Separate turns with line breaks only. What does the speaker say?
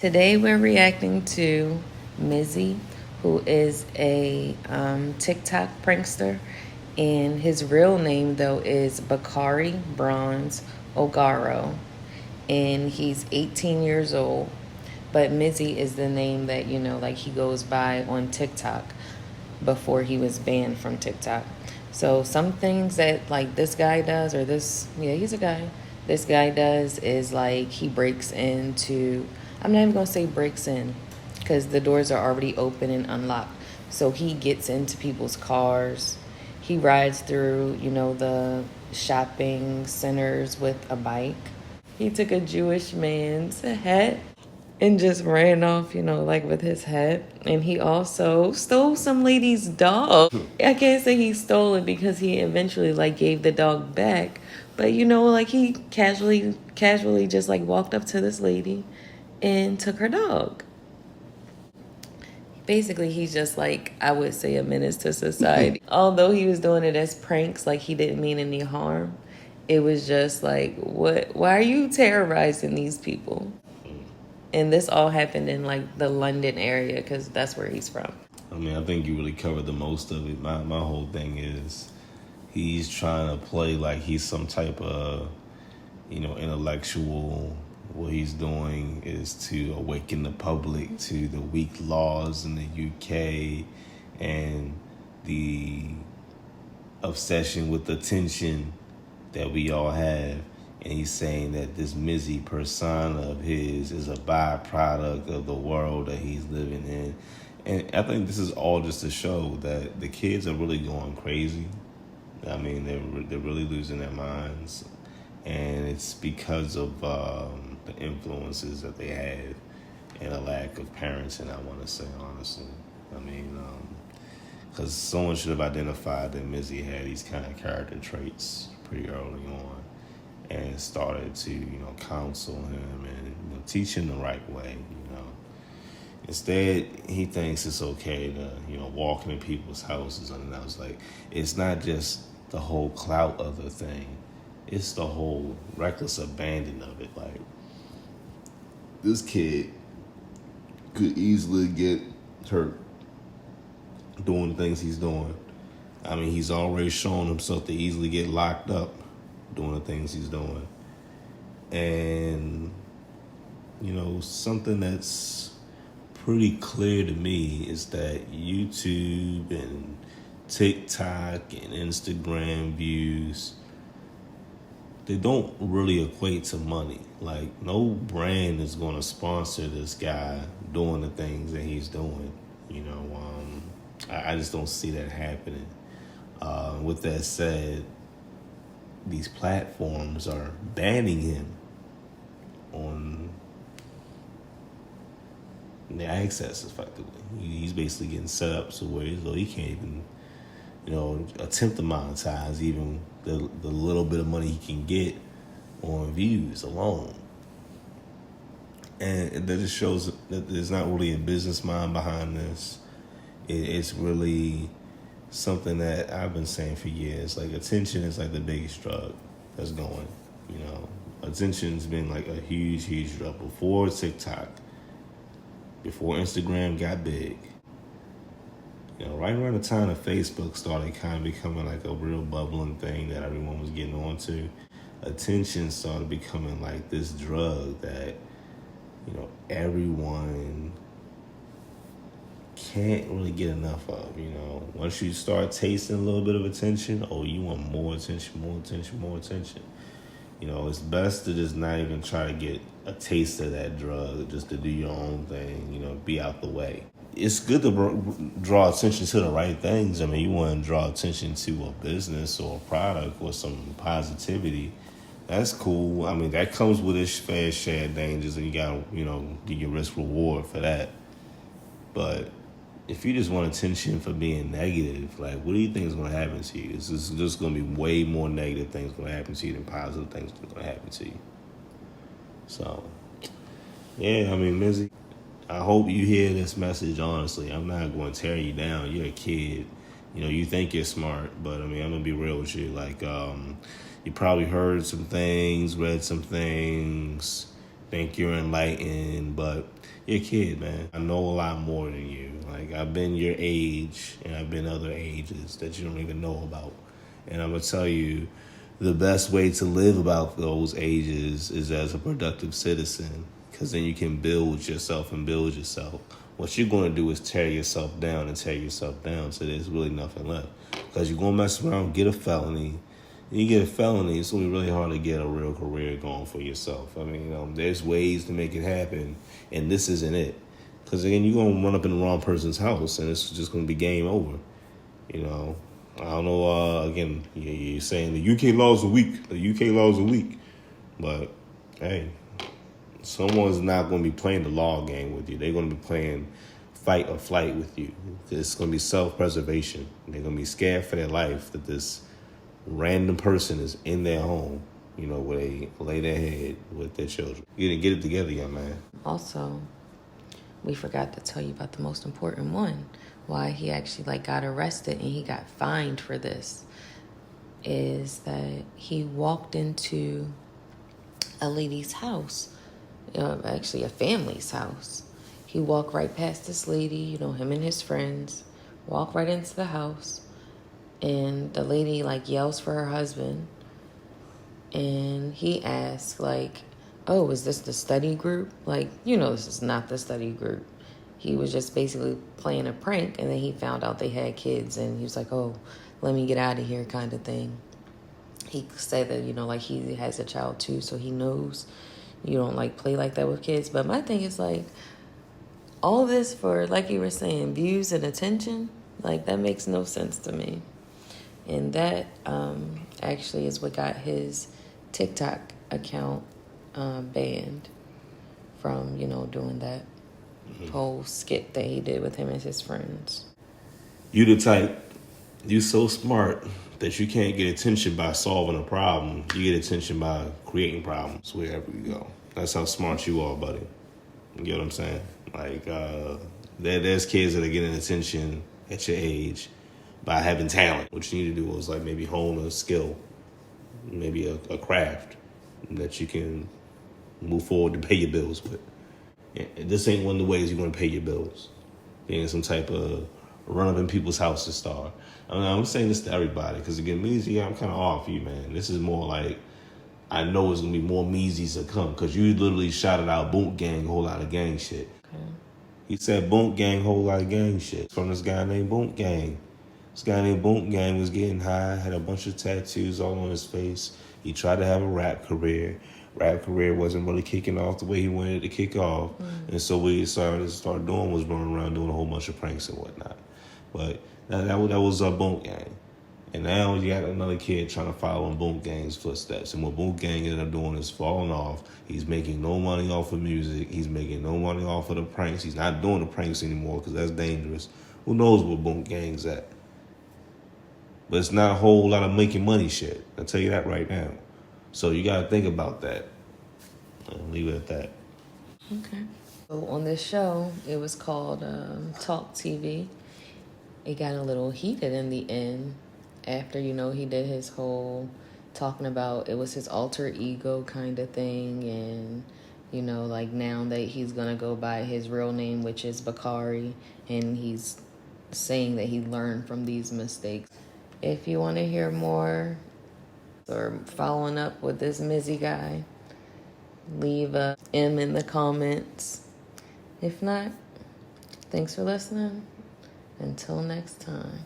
Today we're reacting to Mizzy, who is a TikTok prankster, and his real name though is Bacari-Bronze Ogaro, and he's 18 years old. But Mizzy is the name that like he goes by on TikTok before he was banned from TikTok. So some things that like this guy does, or he's a guy. This guy does is like he breaks into. I'm not even gonna say breaks in, because the doors are already open and unlocked. So he gets into people's cars. He rides through, the shopping centers with a bike. He took a Jewish man's hat and just ran off, like with his hat. And he also stole some lady's dog. I can't say he stole it because he eventually like gave the dog back. But like he casually just like walked up to this lady and took her dog. Basically, he's just like, I would say, a menace to society. Although he was doing it as pranks, like he didn't mean any harm. It was just like, why are you terrorizing these people? And this all happened in like the London area because that's where he's from.
I mean, I think you really covered the most of it. My whole thing is he's trying to play like he's some type of, intellectual. What he's doing is to awaken the public to the weak laws in the UK and the obsession with attention that we all have. And he's saying that this Mizzy persona of his is a byproduct of the world that he's living in. And I think this is all just to show that the kids are really going crazy. I mean, they're really losing their minds. And it's because of the influences that they have and a lack of parenting, I want to say, honestly. I mean, because someone should have identified that Mizzy had these kind of character traits pretty early on and started to, counsel him and teach him the right way, Instead, he thinks it's okay to, walk into people's houses. And I was like, it's not just the whole clout of the thing. It's the whole reckless abandon of it. Like, this kid could easily get hurt doing the things he's doing. I mean, he's already shown himself to easily get locked up doing the things he's doing. And, something that's pretty clear to me is that YouTube and TikTok and Instagram views, they don't really equate to money. Like, no brand is going to sponsor this guy doing the things that he's doing. I just don't see that happening. With that said, these platforms are banning him on the access effectively. He's basically getting set up so where he can't even, attempt to monetize even the little bit of money he can get on views alone. And that just shows that there's not really a business mind behind this. It's really something that I've been saying for years. Like, attention is like the biggest drug that's going, Attention's been like a huge, huge drug. Before TikTok, before Instagram got big, right around the time that Facebook started kind of becoming like a real bubbling thing that everyone was getting onto, attention started becoming like this drug that, everyone can't really get enough of. Once you start tasting a little bit of attention, you want more attention, more attention, more attention. It's best to just not even try to get a taste of that drug, just to do your own thing, be out the way. It's good to draw attention to the right things. I mean, you want to draw attention to a business or a product or some positivity. That's cool. I mean, that comes with its fair share of dangers, and you got to, get your risk reward for that. But if you just want attention for being negative, like, what do you think is going to happen to you? It's just going to be way more negative things going to happen to you than positive things going to happen to you. So, yeah, I mean, Mizzy, I hope you hear this message, honestly. I'm not going to tear you down. You're a kid. You think you're smart, but, I mean, I'm going to be real with you. Like, you probably heard some things, read some things, think you're enlightened, but you're a kid, man. I know a lot more than you. Like, I've been your age, and I've been other ages that you don't even know about. And I'm going to tell you, the best way to live about those ages is as a productive citizen, because then you can build yourself and build yourself. What you're going to do is tear yourself down and tear yourself down so there's really nothing left. Because you're going to mess around, get a felony. You get a felony, it's going to be really hard to get a real career going for yourself. I mean, there's ways to make it happen, and this isn't it. Because, again, you're going to run up in the wrong person's house, and it's just going to be game over. You know, I don't know, again, you're saying the UK laws are weak. The UK laws are weak. But, hey, someone's not going to be playing the law game with you. They're going to be playing fight or flight with you. It's going to be self-preservation. They're going to be scared for their life that this random person is in their home, you know, where they lay their head with their children. You didn't get it together, young man.
Also, we forgot to tell you about the most important one. Why he actually got arrested and he got fined for this is that he walked into a lady's house, actually a family's house. He walked right past this lady, him and his friends, walked right into the house, and the lady yells for her husband, and he asks oh, is this the study group? This is not the study group. He was just basically playing a prank, and then he found out they had kids, and he was like, oh, let me get out of here kind of thing. He said that, he has a child too, so he knows you don't play like that with kids. But my thing is all this for, like you were saying, views and attention, that makes no sense to me. And that actually is what got his TikTok account banned from, doing that whole skit that he did with him and his friends.
You the type, you so smart that you can't get attention by solving a problem. You get attention by creating problems wherever you go. That's how smart you are, buddy. You get what I'm saying? There's kids that are getting attention at your age by having talent. What you need to do is maybe hone a skill, maybe a craft that you can move forward to pay your bills with. And this ain't one of the ways you're going to pay your bills. Being some type of run up in people's houses star. I'm saying this to everybody because, again, Mizzy, I'm kind of off you, man. This is more I know it's going to be more Mizzys to come because you literally shouted out Boom Gang, whole lot of gang shit. Okay. He said Boom Gang, whole lot of gang shit from this guy named Boom Gang. This guy named Boom Gang was getting high, had a bunch of tattoos all on his face. He tried to have a rap career. Rap career wasn't really kicking off the way he wanted it to kick off. And so what he started doing was running around doing a whole bunch of pranks and whatnot. But that was Boom Gang. And now you got another kid trying to follow in Boom Gang's footsteps. And what Boom Gang ended up doing is falling off. He's making no money off of music. He's making no money off of the pranks. He's not doing the pranks anymore because that's dangerous. Who knows where Boom Gang's at? But it's not a whole lot of making money shit. I'll tell you that right now. So you got to think about that. I'll leave it at that.
Okay. So on this show, it was called Talk TV. It got a little heated in the end after, he did his whole talking about it was his alter ego kind of thing. And, now that he's going to go by his real name, which is Bacari, and he's saying that he learned from these mistakes. If you want to hear more or following up with this Mizzy guy, leave a M in the comments. If not, thanks for listening. Until next time.